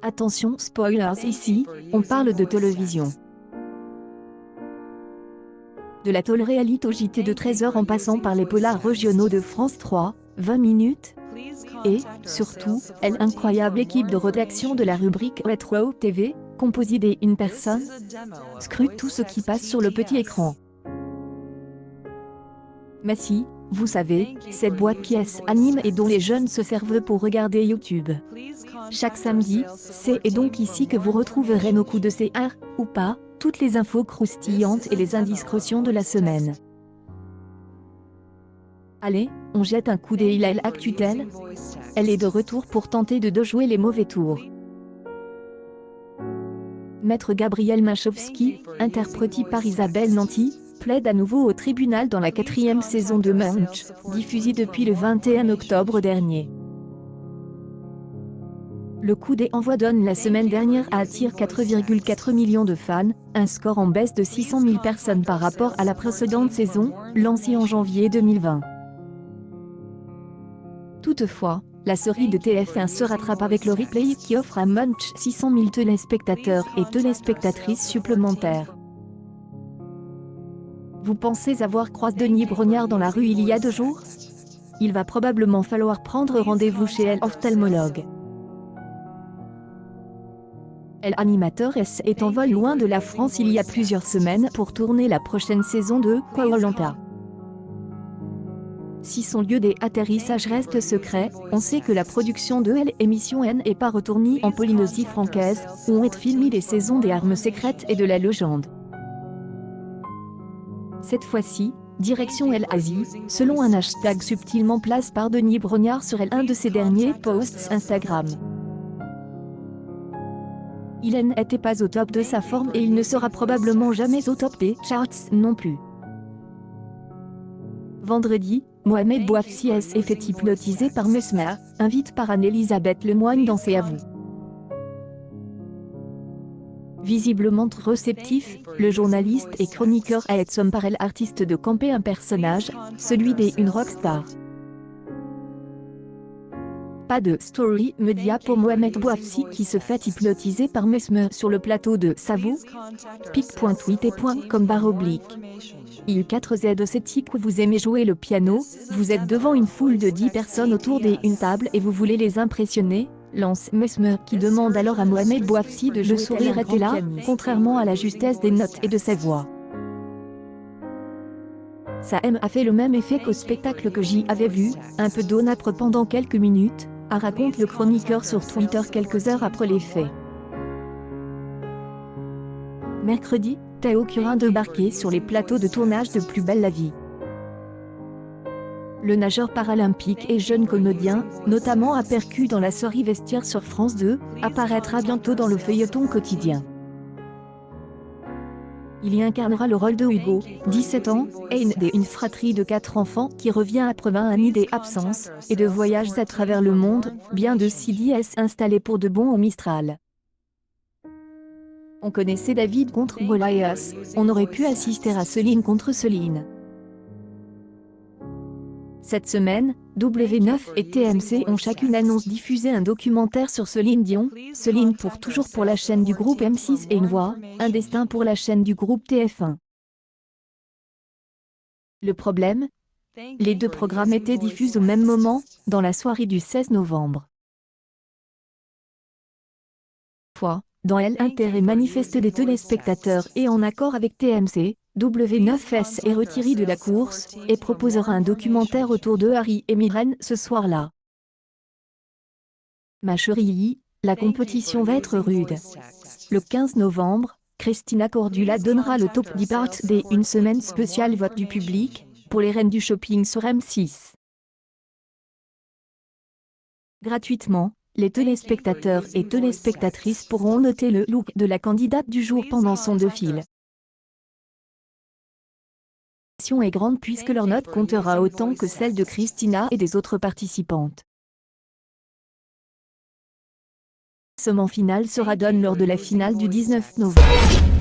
Attention spoilers ici, on parle de télévision. De la télé-réalité au JT de 13h en passant par les polars régionaux de France 3, 20 minutes. Et, surtout, l'incroyable équipe de rédaction de la rubrique Retro TV, composée d'une personne, scrute tout ce qui passe sur le petit écran. Mais si, vous savez, cette boîte qui anime et dont les jeunes se servent pour regarder YouTube. Chaque samedi, c'est donc ici que vous retrouverez nos coups de CR, ou pas, toutes les infos croustillantes et les indiscrétions de la semaine. Allez, on jette un coup d'œil à l'actuelle. Elle est de retour pour tenter de jouer les mauvais tours. Maître Gabriel Machowski, interprété par Isabelle Nanty, plaide à nouveau au tribunal dans la 4e saison de Munch, diffusée depuis le 21 octobre dernier. Le coup d'envoi donne la semaine dernière à attire 4,4 millions de fans, un score en baisse de 600 000 personnes par rapport à la précédente saison, lancée en janvier 2020. Toutefois, la série de TF1 se rattrape avec le replay qui offre à Munch 600 000 téléspectateurs et téléspectatrices supplémentaires. Vous pensez avoir croisé Denis Brognard dans la rue il y a 2 jours? Il va probablement falloir prendre rendez-vous chez l'ophtalmologue. L'animateur est en vol loin de la France il y a plusieurs semaines pour tourner la prochaine saison de Koh-Lanta. Si son lieu d'atterrissage reste secret, on sait que la production de l'émission n'est pas retournée en Polynésie française, où ont été filmées les saisons des Armes secrètes et de la légende. Cette fois-ci, direction l'Asie, selon un hashtag subtilement placé par Denis Brognard sur un de ses derniers posts Instagram. Il n'était pas au top de sa forme et il ne sera probablement jamais au top des charts non plus. Vendredi, Mohamed Bouafsi est fait hypnotiser par Mesmer, invite par Anne-Elisabeth Lemoine dans ses aveux. Visiblement réceptif, le journaliste et chroniqueur somme par l'artiste de camper un personnage, celui d'une rockstar. Pas de story media pour Mohamed Bouafsi qui se fait hypnotiser par Mesmer sur le plateau de Savou. pic.tweet.com/. Il4Z que vous aimez jouer le piano, vous êtes devant une foule de 10 personnes autour d'une table et vous voulez les impressionner, lance Mesmer qui demande alors à Mohamed Bouafsi de jouer. Le sourire était là, contrairement à la justesse des notes et de sa voix. Ça a fait le même effet qu'au spectacle que j'y avais vu, un peu d'eau napre pendant quelques minutes, raconte le chroniqueur sur Twitter quelques heures après les faits. Mercredi, Théo Curin débarquait sur les plateaux de tournage de Plus belle la vie. Le nageur paralympique et jeune comédien, notamment aperçu dans la série Vestiaire sur France 2, apparaîtra bientôt dans le feuilleton quotidien. Il y incarnera le rôle de Hugo, 17 ans, et une fratrie de 4 enfants qui revient après 20 années d'absence et de voyages à travers le monde, bien de Sidi installé pour de bon au Mistral. On connaissait David contre Goliath, on aurait pu assister à Céline contre Céline. Cette semaine, W9 et TMC ont chacune diffusé un documentaire sur Céline Dion, Céline pour toujours pour la chaîne du groupe M6 et Une Voix, un destin pour la chaîne du groupe TF1. Le problème? Les 2 programmes étaient diffusés au même moment, dans la soirée du 16 novembre. Dans l'intérêt manifeste des téléspectateurs et en accord avec TMC, W9 est retiré de la course et proposera un documentaire autour de Harry et Myrène ce soir-là. Ma chérie, la compétition va être rude. Le 15 novembre, Christina Cordula donnera le top 10 part d'une semaine spéciale vote du public, pour les reines du shopping sur M6. Gratuitement, les téléspectateurs et téléspectatrices pourront noter le look de la candidate du jour pendant son défilé. La est grande puisque leur note comptera autant que celle de Christina et des autres participantes. Le classement final sera donné lors de la finale du 19 novembre.